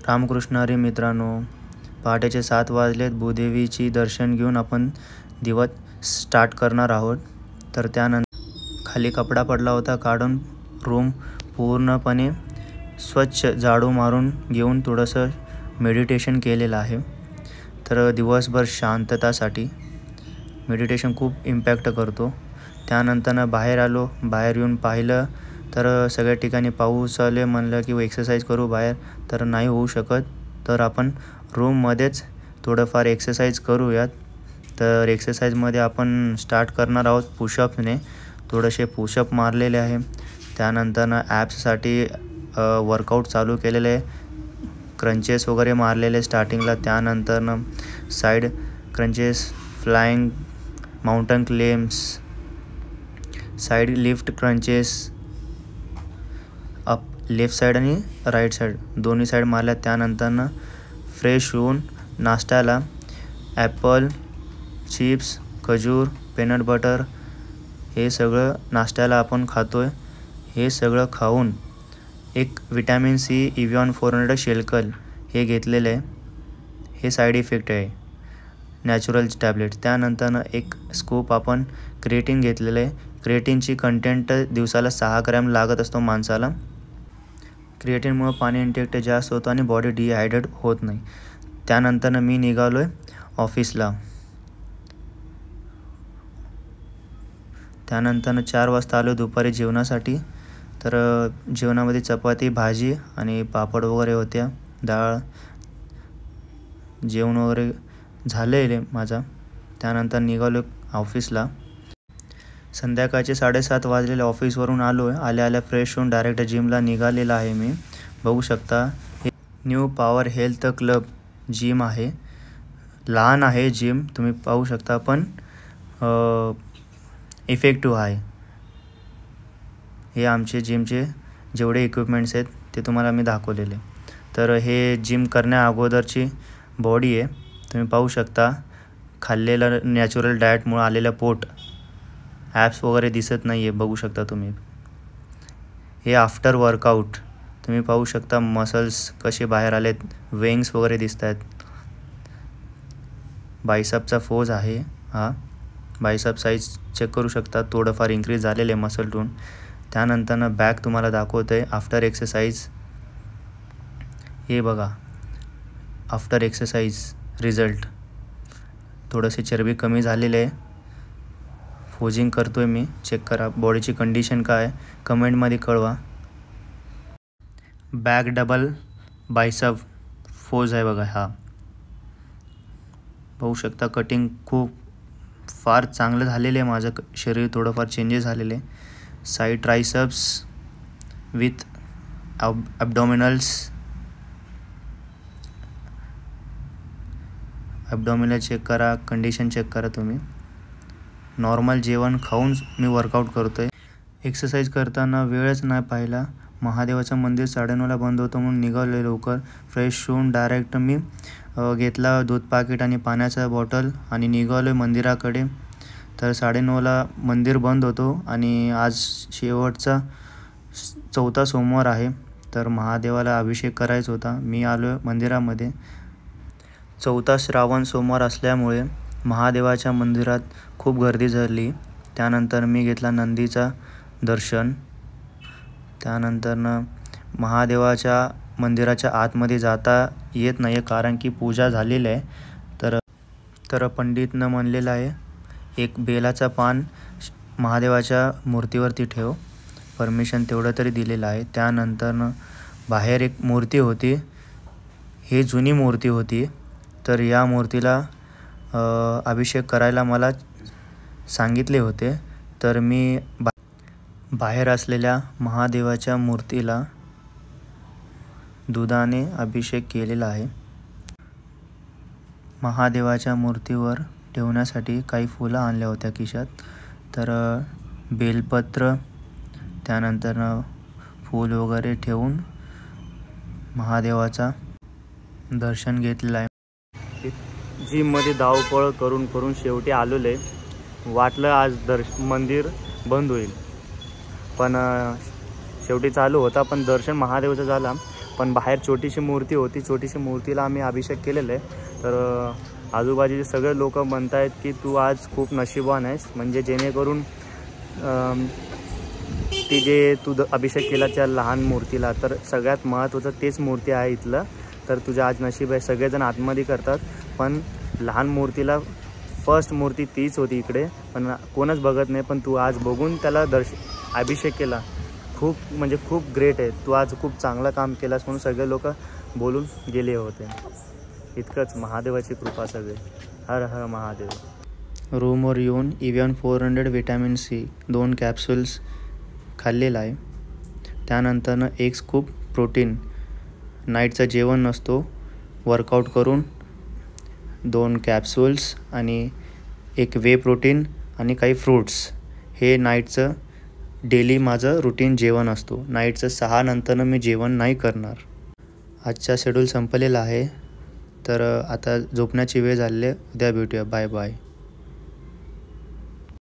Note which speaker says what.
Speaker 1: रामकृष्ण हरी मित्रांनो, पहाटेचे 7 वाजलेत. भूदेवीची दर्शन घेऊन आपण दिवस स्टार्ट करणार आहोत. तर त्यानंतर खाली कपडा पडला होता काढून रूम पूर्णपणे स्वच्छ झाडू मारून घेऊन थोडंसं मेडिटेशन केलेलं आहे. तर दिवसभर शांततासाठी मेडिटेशन खूप इम्पॅक्ट करतो. त्यानंतर बाहेर आलो. बाहेर येऊन पाहिलं तर सगळ्या ठिकाणी पाऊस आले. म्हणलं की एक्सरसाइज करू बाहेर, तर नाही होऊ शकत. तर आपण रूममध्येच थोडंफार एक्सरसाइज करूयात. तर एक्सरसाइजमध्ये आपण स्टार्ट करणार आहोत पुशअपने. थोडेसे पुशअप मारलेले आहे. त्यानंतर ॲप्ससाठी वर्कआउट चालू केलेले आहे. क्रंचेस वगैरे मारलेले स्टार्टिंगला. त्यानंतर side crunches, flying mountain claims, side lift crunches, up left side आणि राईट साईड दोन्ही साईड मारल्या. त्यानंतर फ्रेश होऊन नाश्त्याला ॲपल, चिप्स, खजूर, पीनट बटर हे सगळं नाश्त्याला आपण खातो आहे. हे सगळं खाऊन एक विटॅमिन सी इव्हॉन 400 शेल्कल हे घेतलेलं आहे. हे साईड इफेक्ट आहे नॅचरल टॅबलेट. त्यानंतर एक स्कूप आपण क्रिएटिन घेतलेलं आहे. क्रिएटिनची कंटेंट दिवसाला 6 ग्रॅम लागत असतो माणसाला. क्रिएटिनमुळे पाणी इंटेक्ट जास्त होतं आणि बॉडी डिहायड्रेट होत नाही. त्यानंतर मी निघालो आहे ऑफिसला. त्यानंतर 4 वाजता आलो दुपारी जेवणासाठी. तर जेवणामध्ये चपाती, भाजी आणि पापड वगैरे होत्या. डाळ, जेवण वगैरे झालेले माझा. त्यानंतर निघालो ऑफिसला. संध्याकाळचे 7:30 वाजलेले. ऑफिसवरून आलो आहे. आल्या फ्रेश होऊन डायरेक्ट जिमला निघालेला आहे मी. बघू शकता हे new power health club gym आहे. लहान आहे जिम, तुम्ही पाहू शकता, पण इफेक्टिव्ह आहे. हे आमचे जिमचे जेवढे इक्विपमेंट्स आहेत ते तुम्हाला मी दाखवलेले. तर हे जिम करण्या अगोदरची बॉडी आहे. तुम्ही पाहू शकता खाल्लेलं नॅचरल डाएटमुळे आलेलं पोट. ॲप्स वगैरे दिसत नाही आहे, बघू शकता तुम्ही. हे आफ्टर वर्कआउट तुम्ही पाहू शकता मसल्स कसे बाहेर आलेत. वेंग्स वगैरे दिसत आहेत. बायसेपचा फोज आहे हा. बायसेप साईज चेक करू शकता, थोडंफार इन्क्रीज झालेले मसल टोन. त्यानंतर बॅक तुम्हाला दाखवतं आहे आफ्टर एक्सरसाइज. हे बघा आफ्टर एक्सरसाइज रिझल्ट. थोडंसे चरबी कमी झालेले आहे. फोजिंग करतो आहे मी. चेक करा बॉडीची कंडिशन काय आहे, कमेंटमध्ये कळवा. बॅक डबल बायसेप फोज आहे बघा हा. पाहू शकता कटिंग खूप फार चांगलं झालेलं आहे. माझं शरीर थोडंफार चेंजेस झालेले आहे. Side triceps with abdominals. Abdominal check करा, कंडिशन चेक करा तुम्ही. नॉर्मल जेवण खाऊन मी वर्कआउट करतो आहे. एक्सरसाइज करताना वेळच नाही पाहिला. महादेवाचं मंदिर 9:30ला बंद होतं म्हणून निघालो लवकर. फ्रेश होऊन डायरेक्ट मी घेतला दूध पाकिट आणि पाण्याचा बॉटल आणि निघालो मंदिराकडे. तर 9:30ला मंदिर बंद होतो आणि आज शेवटचा 4था सोमवार आहे. तर महादेवाला अभिषेक करायचा होता. मी आलो मंदिरामध्ये. 4था श्रावण सोमवार असल्यामुळे महादेवाच्या मंदिरात खूप गर्दी झाली. त्यानंतर मी घेतला नंदीचा दर्शन. त्यानंतर महादेवाच्या मंदिराच्या आतमध्ये जाता येत नाही कारण की पूजा झालेली आहे. तर पंडितनं म्हणलेलं आहे एक बेलाचा पान महादेवाच्या मूर्तीवरती ठेव. परमिशन तेवढं तरी दिलेलं आहे. त्यानंतर बाहेर एक मूर्ती होती. ही जुनी मूर्ती होती. तर या मूर्तीला अभिषेक करायला मला सांगितले होते. तर मी बाहेर असलेल्या महादेवाच्या मूर्तीला दुधाने अभिषेक केलेला आहे. महादेवाच्या मूर्तीवर ठेवण्यासाठी काही फुलं आणल्या होत्या खिशात. तर बेलपत्र, त्यानंतर फूल वगैरे ठेवून महादेवाचा दर्शन घेतलेलं आहे. जिममध्ये धावपळ करून शेवटी आलेलो आहे. वाटलं आज मंदिर बंद होईल, पण शेवटी चालू होता. पण दर्शन महादेवाचं झाला. पण बाहेर छोटीशी मूर्ती होती, छोटीशी मूर्तीला आम्ही अभिषेक केलेला आहे. तर आजूबाजूचे सगळे लोक म्हणत आहेत की तू आज खूप नशीबवान आहेस, म्हणजे जेणेकरून ती जे तू अभिषेक केला त्या लहान मूर्तीला, तर सगळ्यात महत्त्वाचं तेच मूर्ती आहे इथलं. तर तुझं आज नशीब आहे. सगळेजण आतमध्ये करतात, पण लहान मूर्तीला फर्स्ट मूर्ती तीच होती इकडे, पण कोणच बघत नाही. पण तू आज बघून त्याला अभिषेक केला, खूप म्हणजे खूप ग्रेट आहे. तू आज खूप चांगलं काम केलास म्हणून सगळे लोक बोलून गेले होते. इतकंच, महादेवाची कृपा सगळे. हर हर महादेव. रूमवर येऊन इव्हन 400 व्हिटॅमिन सी 2 कॅप्सूल्स खाल्लेलं आहे. त्यानंतरनं 1 स्कूप प्रोटीन, नाईटचं जेवण नसतो, वर्कआउट करून 2 कॅप्सूल्स आणि 1 वे प्रोटीन आणि काही फ्रूट्स, हे नाईटचं डेली माझं रुटीन जेवण असतो. नाईटचं 6 नंतरनं मी जेवण नाही करणार. आजचा शेड्यूल संपलेला आहे, तर आता झोपण्याची वेळ झालेली आहे. उद्या भेटूया. Bye bye.